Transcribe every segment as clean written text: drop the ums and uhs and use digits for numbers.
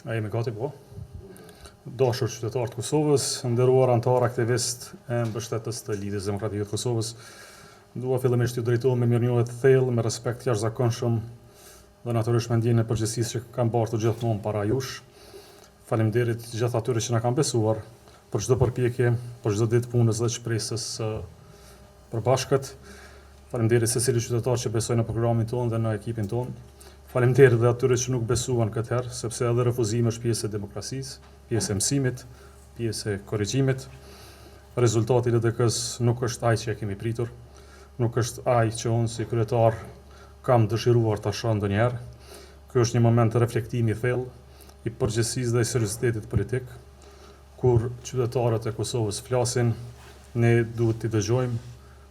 A jemi gati po? Dashur qytetarë të Kosovës, nderuar anëtar aktivist e mbështetës të Lidhjes Demokratike të Kosovës, dua fillimisht t'ju drejtohem me mirënjohje të thellë, me respekt jashtëzakonshëm dhe natyrisht me ndjenjën e përgjegjësisë që kam bartur gjithmonë para jush. Faleminderit gjithë atyre që na kanë besuar për çdo përpjekje, për çdo ditë punës dhe shpresës përbashkët. Faleminderit secili qytetar që besoi në programin tonë dhe në ekipin tonë. Faleminderit dhe atyre që nuk besuan këtë herë, sepse edhe refuzimi është pjesë e demokracisë, pjesë e mësimit, pjesë e korrigjimit. Rezultati i LDK-s nuk është ai që e kemi pritur, nuk është ai që unë si kryetar kam dëshiruar ta shoh ndonjëherë. Ky është një moment të reflektimi i thellë, i përgjegjësisë dhe i seriozitetit politik, kur qytetarët e Kosovës flasin, ne duhet t'i dëgjojmë,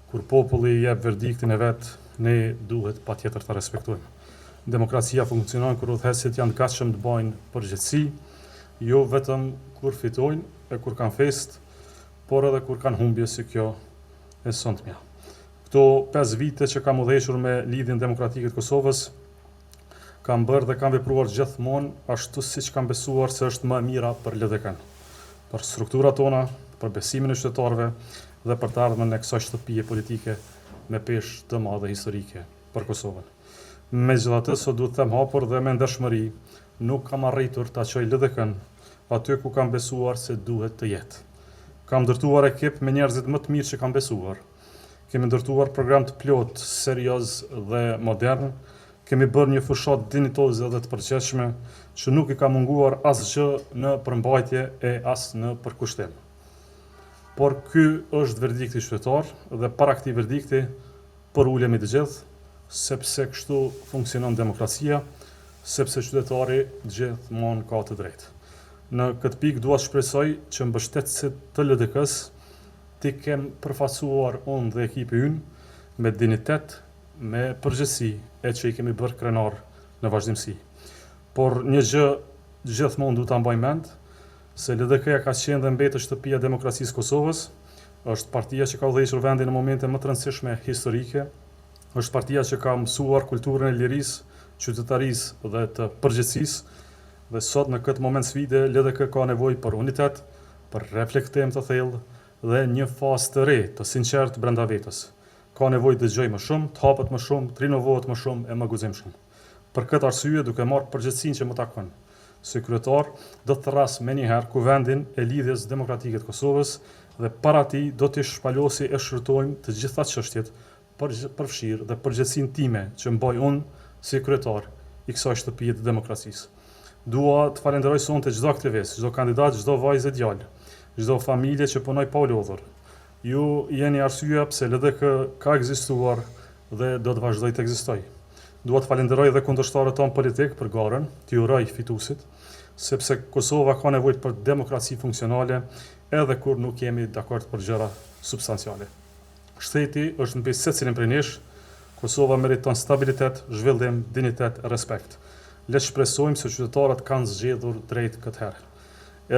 kur populli jep verdiktin e vet, ne duhet patjetër ta respektojmë. Demokracia funksionon kur udhëheqësit janë të gatshëm të bëjnë përgjegjësi, jo vetëm kur fitojnë e kur kanë fest, por edhe kur kanë humbje si kjo e sotmja. Këto 5 vite që kam udhëhequr me Lidhjen Demokratike të Kosovës, kam bërë dhe kam vepruar gjithmonë ashtu siç kam besuar se është më e mira për LDK-n, për strukturat tona, për besimin e qytetarëve dhe për të ardhmen e kësaj shtëpie politike me peshë të madhe historike për Kosovën. Megjithatë, sot duhet të them hapur dhe me ndershmëri, nuk kam arritur ta çoj LDK-n aty ku kam besuar se duhet të jetë. Kam ndërtuar ekip me njerëzit më të mirë që kam besuar. Kemi ndërtuar program të plot, serioz dhe modern. Kemi bërë një fushat dinjitoze dhe të përgjithshme që nuk i ka munguar asgjë në përmbajtje e as në përkushtim. Por ky është verdikti qytetar dhe para këtij verdikti ulemi të gjithë, sepse kështu funksionon demokracia, sepse qytetari gjithmonë ka të drejtë. Në këtë pikë dua të shpresoj që mbështetësit të LDK-s t'i kem përfaqësuar unë dhe ekipi ynë me dinjitet, me përgjegjësi e që i kemi bërë krenar në vazhdimsi. Por një gjë gjithmonë duhet ta mbaj mend, se LDK-ja ka qenë dhe mbetet shtëpia e demokracisë Kosovës, është partia që ka udhëhequr vendin në momente më të rëndësishme historike, është partia që ka mësuar kulturën e lirisë, qytetarisë dhe të përgjegjësisë, dhe sot në këtë moment sfide LDK ka nevojë për unitet, për reflektim të thellë dhe një fazë të re, të sinqertë brenda vetës. Ka nevojë të dëgjojë më shumë, të hapet më shumë, të rinovohet më shumë e më guximshëm. Për këtë arsye, duke marrë përgjegjësinë që më takon, si kryetar do të therras menjëherë kuvendin e Lidhjes Demokratike të Kosovës dhe para tij do t'i shpalosi e shfrytojmë të gjitha çështjet përfshirë dhe përgjegjësinë time që mbaj unë si kryetar i kësaj shtëpie të demokracisë. Dua të falenderoj sonte çdo aktivist, çdo kandidat, çdo vajzë e djalë, çdo familje që punoi pa u lodhur. Ju jeni arsyeja pse LDK ka ekzistuar dhe do të vazhdojë të ekzistojë. Dua të falenderoj edhe kundërshtarët tonë politik për garën, t'i uroj fituesit, sepse Kosova ka nevojë për demokraci funksionale edhe kur nuk jemi dakord për gjëra substanciale. Shteti është mbi secilin prej nesh, Kosova meriton stabilitet, zhvillim, dinjitet, respekt. Le të shpresojmë se qytetarët kanë zgjedhur drejt këtë herë.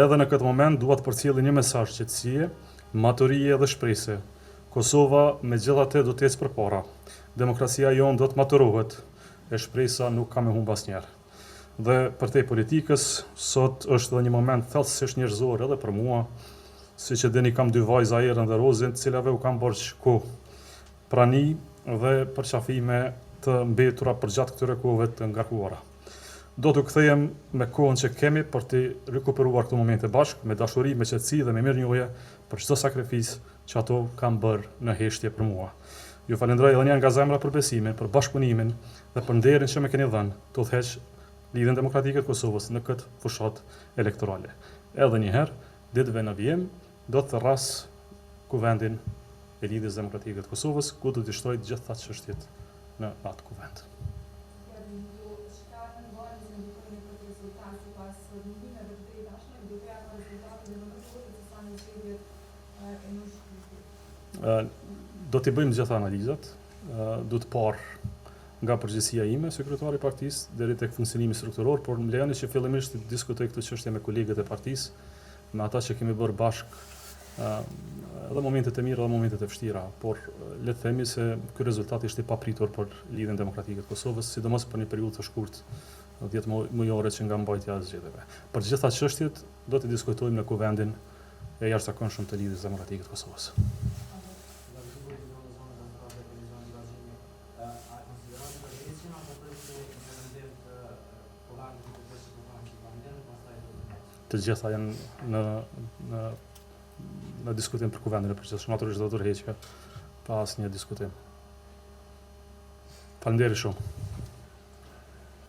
Edhe në këtë moment dua të përcjellë një mesazh qetësie, maturie dhe shpresë. Kosova megjithatë do të ecë përpara. Demokracia jonë do të maturohet, e shpresa nuk ka me humb asnjëherë. Dhe për te politikës, sot është edhe një moment thellësisht njerëzor edhe për mua, siç e dini kam 2 vajza Erën dhe Rozën, të cilave u kam bërë kohë, prani dhe përqafime të mbetura përgjatë këtyre kohëve të ngarkuara. Do t'u kthehem me kohën që kemi për të rikuperuar këto momente bashkë, me dashuri, me qetësi dhe me mirënjohje për çdo sakrificë që ato kanë bërë në heshtje për mua. Ju falenderoj edhe një nga zemra për besimin, për bashkëpunimin dhe për nderin që më keni dhënë të udhëheq Lidhjen Demokratike të Kosovës në këtë fushat elektorale. Edhe një herë, ditëve në vijim, do të therras kuvendin e Lidhjes Demokratike të Kosovës, ku do të shtrojë gjitha çështjet në atë kuvend. Do t'i bëjmë gjitha analizat, do të parë nga përgjegjësia ime, sekretari i partisë, deri tek funksionimi strukturor, por më lejoni që fillimisht të diskutoj këtë çështje me kolegët e partisë, me ata që kemi bërë bashkë edhe momentet e mira dhe momentet e vështira, por le të themi se ky rezultat ishte i papritur për Lidhjen Demokratike të Kosovës, sidomos për një periudhë të shkurtë 10 mujore që nga mbajtja e zgjedhjeve. Për të gjitha çështjet do të diskutojmë në Kuvendin e jashtëzakonshëm të Lidhjes Demokratike të Kosovës. Të gjitha janë në diskutim për Kuvendin e përgjithshëm, natyrisht do të tërheqja pa asnjë diskutim. Faleminderit shumë.